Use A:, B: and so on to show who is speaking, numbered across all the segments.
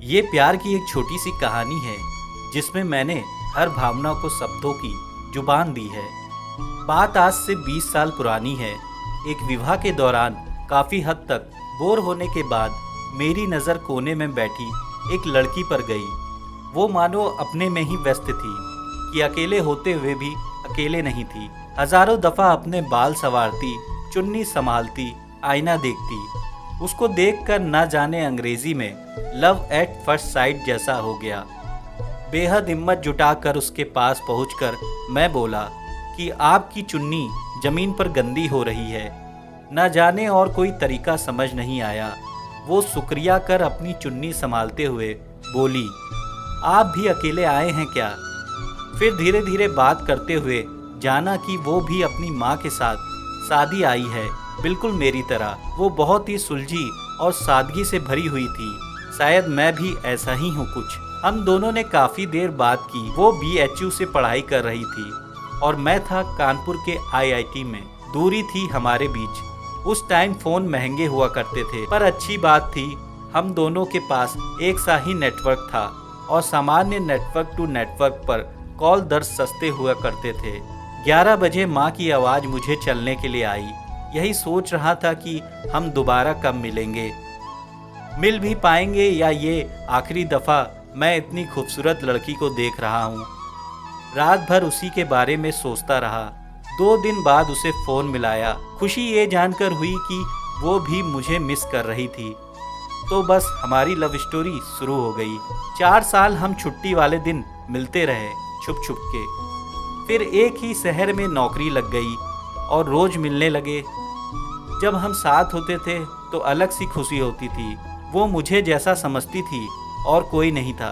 A: ये प्यार की एक छोटी सी कहानी है जिसमें मैंने हर भावना को शब्दों की जुबान दी है। बात आज से 20 साल पुरानी है। एक विवाह के दौरान काफ़ी हद तक बोर होने के बाद मेरी नज़र कोने में बैठी एक लड़की पर गई। वो मानो अपने में ही व्यस्त थी कि अकेले होते हुए भी अकेले नहीं थी। हजारों दफ़ा अपने बाल संवारती, चुन्नी संभालती, आईना देखती। उसको देखकर न जाने अंग्रेजी में लव एट फर्स्ट साइट जैसा हो गया। बेहद हिम्मत जुटाकर उसके पास पहुंचकर मैं बोला कि आपकी चुन्नी जमीन पर गंदी हो रही है। न जाने और कोई तरीका समझ नहीं आया। वो शुक्रिया कर अपनी चुन्नी संभालते हुए बोली, आप भी अकेले आए हैं क्या? फिर धीरे धीरे बात करते हुए जाना कि वो भी अपनी माँ के साथ शादी आई है, बिल्कुल मेरी तरह। वो बहुत ही सुलझी और सादगी से भरी हुई थी। शायद मैं भी ऐसा ही हूँ कुछ। हम दोनों ने काफ़ी देर बात की। वो BHU से पढ़ाई कर रही थी और मैं था कानपुर के IIT में। दूरी थी हमारे बीच। उस टाइम फ़ोन महंगे हुआ करते थे, पर अच्छी बात थी हम दोनों के पास एक सा ही नेटवर्क था और सामान्य नेटवर्क टू नेटवर्क पर कॉल दर सस्ते हुआ करते थे। 11 बजे माँ की आवाज़ मुझे चलने के लिए आई। यही सोच रहा था कि हम दोबारा कब मिलेंगे, मिल भी पाएंगे या ये आखिरी दफ़ा मैं इतनी खूबसूरत लड़की को देख रहा हूँ। रात भर उसी के बारे में सोचता रहा। 2 दिन बाद उसे फ़ोन मिलाया। खुशी ये जानकर हुई कि वो भी मुझे मिस कर रही थी। तो बस हमारी लव स्टोरी शुरू हो गई। 4 साल हम छुट्टी वाले दिन मिलते रहे, छुप छुप के। फिर एक ही शहर में नौकरी लग गई और रोज़ मिलने लगे। जब हम साथ होते थे तो अलग सी खुशी होती थी। वो मुझे जैसा समझती थी और कोई नहीं था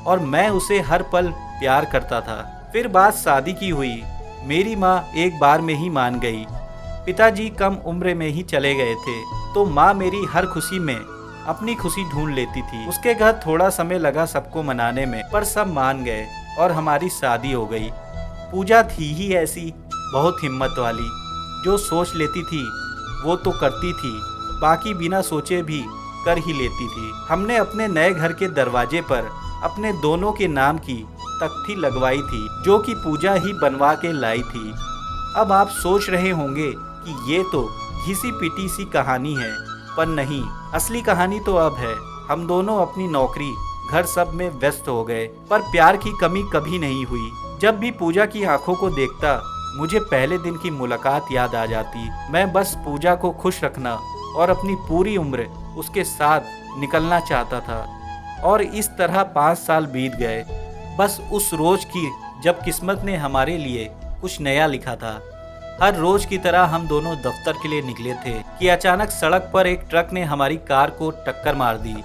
A: और मैं उसे हर पल प्यार करता था। फिर बात शादी की हुई। मेरी माँ एक बार में ही मान गई। पिताजी कम उम्र में ही चले गए थे, तो माँ मेरी हर खुशी में अपनी खुशी ढूंढ लेती थी। उसके घर थोड़ा समय लगा सबको मनाने में, पर सब मान गए और हमारी शादी हो गई। पूजा थी ही ऐसी, बहुत हिम्मत वाली। जो सोच लेती थी वो तो करती थी, बाकी बिना सोचे भी कर ही लेती थी। हमने अपने नए घर के दरवाजे पर अपने दोनों के नाम की तख्ती लगवाई थी, जो कि पूजा ही बनवा के लाई थी। अब आप सोच रहे होंगे कि ये तो घिसी पिटी सी कहानी है, पर नहीं, असली कहानी तो अब है। हम दोनों अपनी नौकरी, घर सब में व्यस्त हो गए, पर प्यार की कमी कभी नहीं हुई। जब भी पूजा की आंखों को देखता मुझे पहले दिन की मुलाकात याद आ जाती। मैं बस पूजा को खुश रखना और अपनी पूरी उम्र उसके साथ निकलना चाहता था। और इस तरह 5 साल बीत गए, बस उस रोज की जब किस्मत ने हमारे लिए कुछ नया लिखा था। हर रोज की तरह हम दोनों दफ्तर के लिए निकले थे कि अचानक सड़क पर एक ट्रक ने हमारी कार को टक्कर मार दी।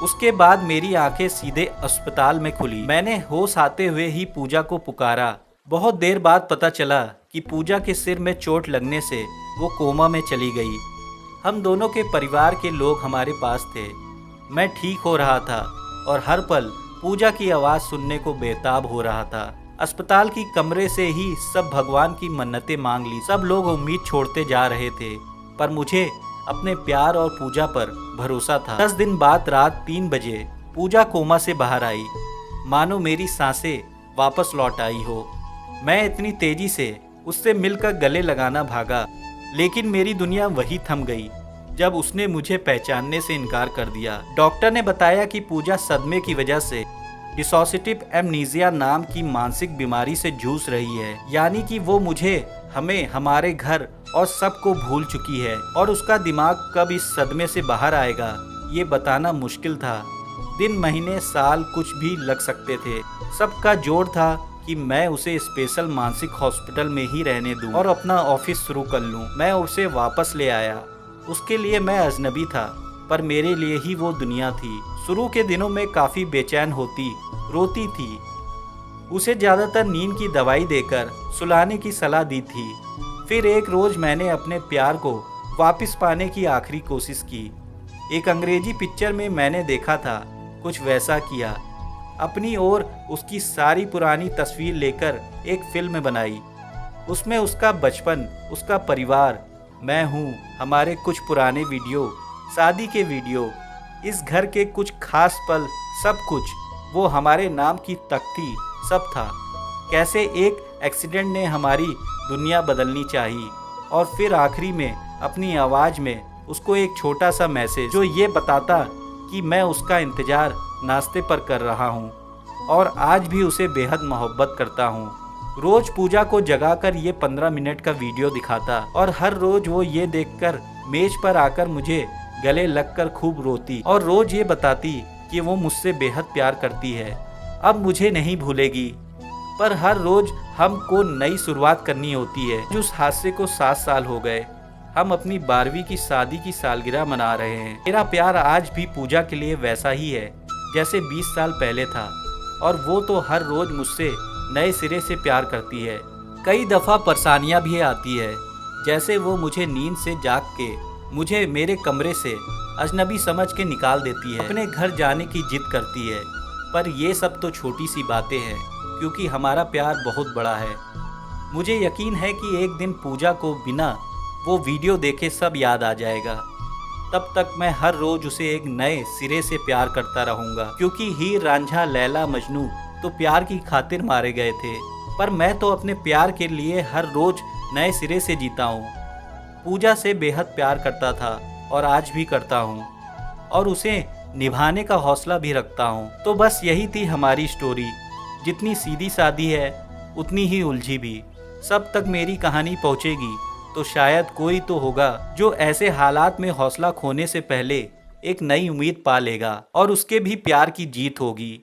A: उसके बाद मेरी आंखें सीधे अस्पताल में खुली। मैंने होश आते हुए ही पूजा को पुकारा। बहुत देर बाद पता चला कि पूजा के सिर में चोट लगने से वो कोमा में चली गई। हम दोनों के परिवार के लोग हमारे पास थे। मैं ठीक हो रहा था और हर पल पूजा की आवाज़ सुनने को बेताब हो रहा था। अस्पताल की कमरे से ही सब भगवान की मन्नतें मांग ली। सब लोग उम्मीद छोड़ते जा रहे थे, पर मुझे अपने प्यार और पूजा पर भरोसा था। 10 दिन बाद रात 3 बजे पूजा कोमा से बाहर आई, मानो मेरी सांसें वापस लौट आई हो। मैं इतनी तेजी से उससे मिलकर गले लगाना भागा, लेकिन मेरी दुनिया वही थम गई जब उसने मुझे पहचानने से इनकार कर दिया। डॉक्टर ने बताया कि पूजा सदमे की वजह से डिसोसिएटिव एमनीजिया नाम की मानसिक बीमारी से जूझ रही है। यानी कि वो मुझे, हमें, हमारे घर और सबको भूल चुकी है और उसका दिमाग कब इस सदमे से बाहर आएगा ये बताना मुश्किल था। दिन, महीने, साल कुछ भी लग सकते थे। सबका जोर था कि मैं उसे स्पेशल मानसिक हॉस्पिटल में ही रहने दूं और अपना ऑफिस शुरू कर लूं। मैं उसे वापस ले आया। उसके लिए मैं अजनबी था, पर मेरे लिए ही वो दुनिया थी। शुरू के दिनों में काफ़ी बेचैन होती, रोती थी। उसे ज़्यादातर नींद की दवाई देकर सुलाने की सलाह दी थी। फिर एक रोज़ मैंने अपने प्यार को वापस पाने की आखिरी कोशिश की। एक अंग्रेजी पिक्चर में मैंने देखा था, कुछ वैसा किया। अपनी ओर उसकी सारी पुरानी तस्वीर लेकर एक फिल्म बनाई। उसमें उसका बचपन, उसका परिवार, मैं हूँ, हमारे कुछ पुराने वीडियो, शादी के वीडियो, इस घर के कुछ खास पल, सब कुछ, वो हमारे नाम की तख्ती, सब था। कैसे एक एक्सीडेंट ने हमारी दुनिया बदलनी चाहिए, और फिर आखिरी में अपनी आवाज़ में उसको एक छोटा सा मैसेज जो ये बताता कि मैं उसका इंतज़ार नाश्ते पर कर रहा हूँ और आज भी उसे बेहद मोहब्बत करता हूँ। रोज़ पूजा को जगाकर ये 15 मिनट का वीडियो दिखाता और हर रोज़ वो ये देखकर मेज पर आकर मुझे गले लगकर खूब रोती और रोज़ ये बताती कि वो मुझसे बेहद प्यार करती है, अब मुझे नहीं भूलेगी। पर हर रोज़ हमको नई शुरुआत करनी होती है। उस हादसे को 7 साल हो गए। हम अपनी 12वीं की शादी की सालगिरह मना रहे हैं। मेरा प्यार आज भी पूजा के लिए वैसा ही है जैसे 20 साल पहले था, और वो तो हर रोज़ मुझसे नए सिरे से प्यार करती है। कई दफ़ा परेशानियां भी आती है, जैसे वो मुझे नींद से जाग के मुझे मेरे कमरे से अजनबी समझ के निकाल देती है, अपने घर जाने की जिद करती है। पर ये सब तो छोटी सी बातें हैं, क्योंकि हमारा प्यार बहुत बड़ा है। मुझे यकीन है कि एक दिन पूजा को बिना वो वीडियो देखे सब याद आ जाएगा। तब तक मैं हर रोज़ उसे एक नए सिरे से प्यार करता रहूँगा, क्योंकि हीर रांझा लैला मजनू तो प्यार की खातिर मारे गए थे, पर मैं तो अपने प्यार के लिए हर रोज़ नए सिरे से जीता हूँ। पूजा से बेहद प्यार करता था और आज भी करता हूँ, और उसे निभाने का हौसला भी रखता हूँ। तो बस यही थी हमारी स्टोरी। जितनी सीधी सादी है उतनी ही उलझी भी। सब तक मेरी कहानी पहुँचेगी तो शायद कोई तो होगा जो ऐसे हालात में हौसला खोने से पहले एक नई उम्मीद पा लेगा और उसके भी प्यार की जीत होगी।